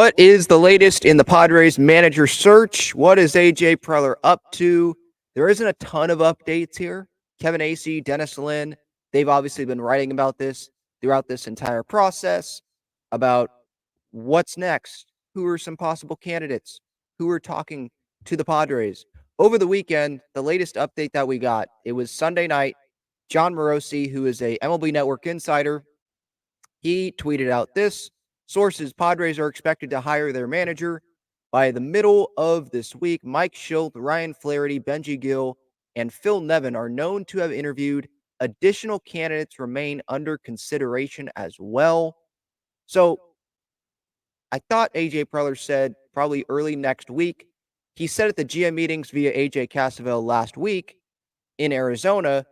What is the latest in the Padres manager search? What is AJ Preller up to? There isn't a ton of updates here. Kevin Acee, Dennis Lin, they've obviously been writing about this throughout this entire process about what's next, who are some possible candidates, who are talking to the Padres. Over the weekend, the latest update that we got, it was Sunday night. Jon Morosi, who is a MLB Network insider, he tweeted out this. Sources: Padres are expected to hire their manager by the middle of this week. Mike Shildt, Ryan Flaherty, Benji Gil, and Phil Nevin are known to have interviewed. Additional candidates remain under consideration as well. So I thought AJ Preller said probably early next week. He said at the GM meetings via AJ Cassavell last week in Arizona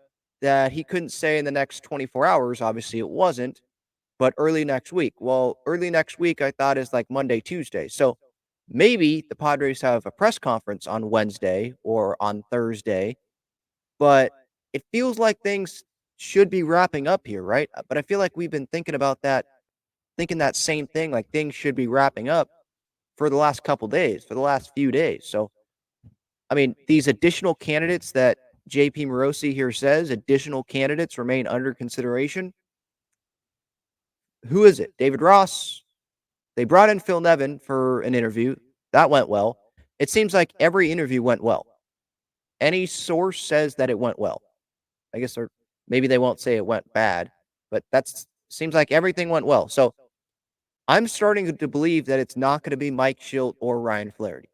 that he couldn't say in the next 24 hours. Obviously, it wasn't, but early next week. Well, early next week, I thought is like Monday, Tuesday. So maybe the Padres have a press conference on Wednesday or on Thursday, but it feels like things should be wrapping up here, right? But I feel like we've been thinking about that, thinking that same thing, like things should be wrapping up for the last couple days, for the last few days. So, I mean, these additional candidates that JP Morosi here says, additional candidates remain under consideration. Who is it? David Ross? They brought in Phil Nevin for an interview. That went well. It seems like every interview went well. Any source says that it went well. I guess maybe they won't say it went bad, but that seems like everything went well. So I'm starting to believe that it's not going to be Mike Shildt or Ryan Flaherty.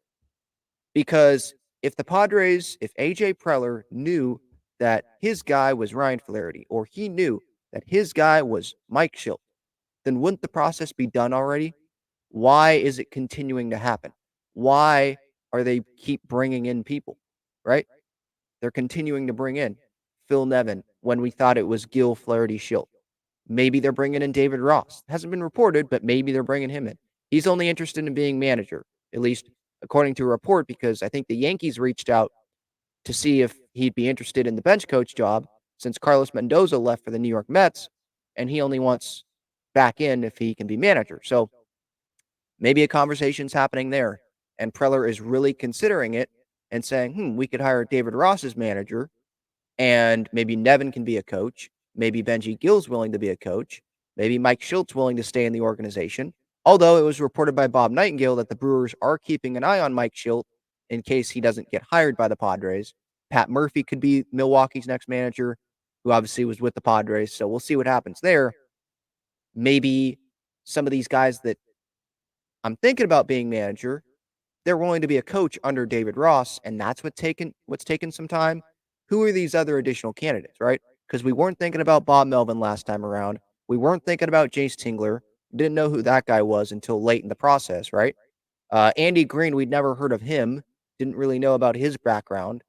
Because if the Padres, if AJ Preller knew that his guy was Ryan Flaherty, or he knew that his guy was Mike Shildt, then wouldn't the process be done already? Why is it continuing to happen? Why are they keep bringing in people, right? They're continuing to bring in Phil Nevin when we thought it was Gil, Flaherty, Shildt. Maybe they're bringing in David Ross. Hasn't been reported, but maybe they're bringing him in. He's only interested in being manager, at least according to a report, because I think the Yankees reached out to see if he'd be interested in the bench coach job since Carlos Mendoza left for the New York Mets, and he only wants back in if he can be manager. So maybe a conversation's happening there, and Preller is really considering it and saying, we could hire David Ross as manager, and maybe Nevin can be a coach. Maybe Benji Gil's willing to be a coach. Maybe Mike Shildt's willing to stay in the organization. Although it was reported by Bob Nightingale that the Brewers are keeping an eye on Mike Shildt in case he doesn't get hired by the Padres. Pat Murphy could be Milwaukee's next manager, who obviously was with the Padres. So we'll see what happens there. Maybe some of these guys that I'm thinking about being manager, they're willing to be a coach under David Ross, and that's what's taken some time. Who are these other additional candidates, right? Because we weren't thinking about Bob Melvin last time around. We weren't thinking about Jace Tingler. Didn't know who that guy was until late in the process, right? Andy Green, we'd never heard of him. Didn't really know about his background.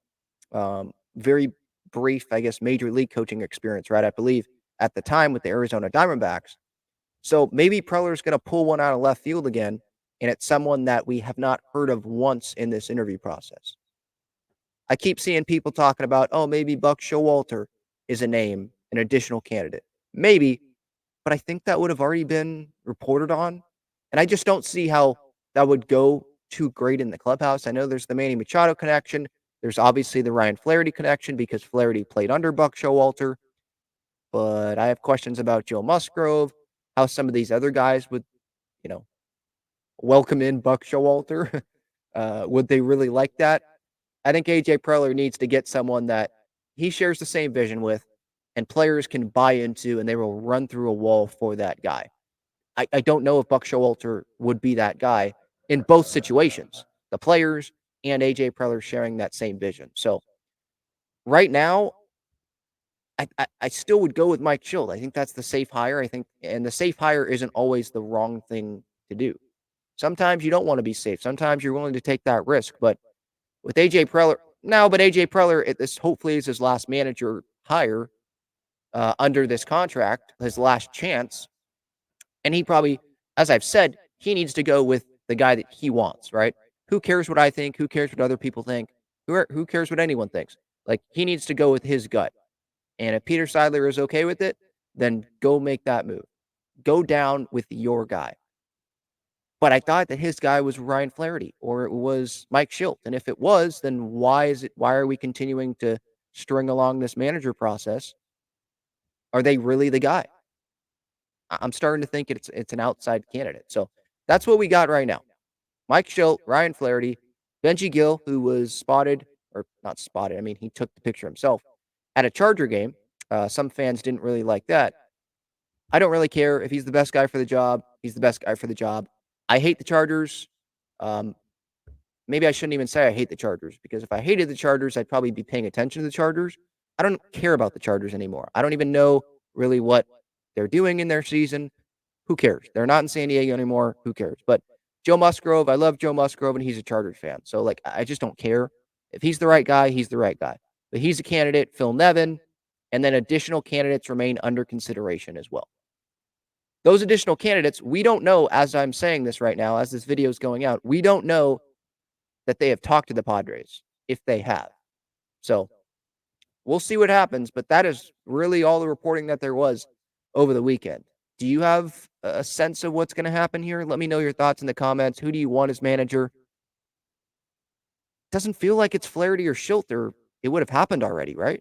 Very brief, I guess, major league coaching experience, right? I believe at the time with the Arizona Diamondbacks. So maybe Preller's going to pull one out of left field again, and it's someone that we have not heard of once in this interview process. I keep seeing people talking about, maybe Buck Showalter is a name, an additional candidate. Maybe, but I think that would have already been reported on. And I just don't see how that would go too great in the clubhouse. I know there's the Manny Machado connection. There's obviously the Ryan Flaherty connection because Flaherty played under Buck Showalter. But I have questions about Joe Musgrove, how some of these other guys would, welcome in Buck Showalter. Would they really like that? I think AJ Preller needs to get someone that he shares the same vision with and players can buy into, and they will run through a wall for that guy. I don't know if Buck Showalter would be that guy in both situations, the players and AJ Preller sharing that same vision. So right now, I still would go with Mike Shildt. I think that's the safe hire. And the safe hire isn't always the wrong thing to do. Sometimes you don't want to be safe. Sometimes you're willing to take that risk. But with AJ Preller, AJ Preller, this hopefully is his last manager hire under this contract, his last chance. And he probably, as I've said, he needs to go with the guy that he wants, right? Who cares what I think? Who cares what other people think? Who cares what anyone thinks? Like, he needs to go with his gut. And if Peter Seidler is okay with it, then go make that move. Go down with your guy. But I thought that his guy was Ryan Flaherty or it was Mike Shildt. And if it was, then why are we continuing to string along this manager process? Are they really the guy? I'm starting to think it's an outside candidate. So that's what we got right now. Mike Shildt, Ryan Flaherty, Benji Gil, who was spotted, or not spotted, I mean, he took the picture himself at a Charger game. Some fans didn't really like that. I don't really care if he's the best guy for the job. He's the best guy for the job. I hate the Chargers. Um, maybe I shouldn't even say I hate the Chargers because if I hated the Chargers, I'd probably be paying attention to the Chargers. I don't care about the Chargers anymore. I don't even know really what they're doing in their season. Who cares? They're not in San Diego anymore. Who cares? But Joe Musgrove, I love Joe Musgrove, and he's a Chargers fan. So, like, I just don't care. If he's the right guy, he's the right guy. But he's a candidate, Phil Nevin, and then additional candidates remain under consideration as well. Those additional candidates, we don't know, as I'm saying this right now, as this video is going out, we don't know that they have talked to the Padres, if they have. So we'll see what happens, but that is really all the reporting that there was over the weekend. Do you have a sense of what's going to happen here? Let me know your thoughts in the comments. Who do you want as manager? Doesn't feel like it's Flaherty or Shildt, or it would have happened already, right?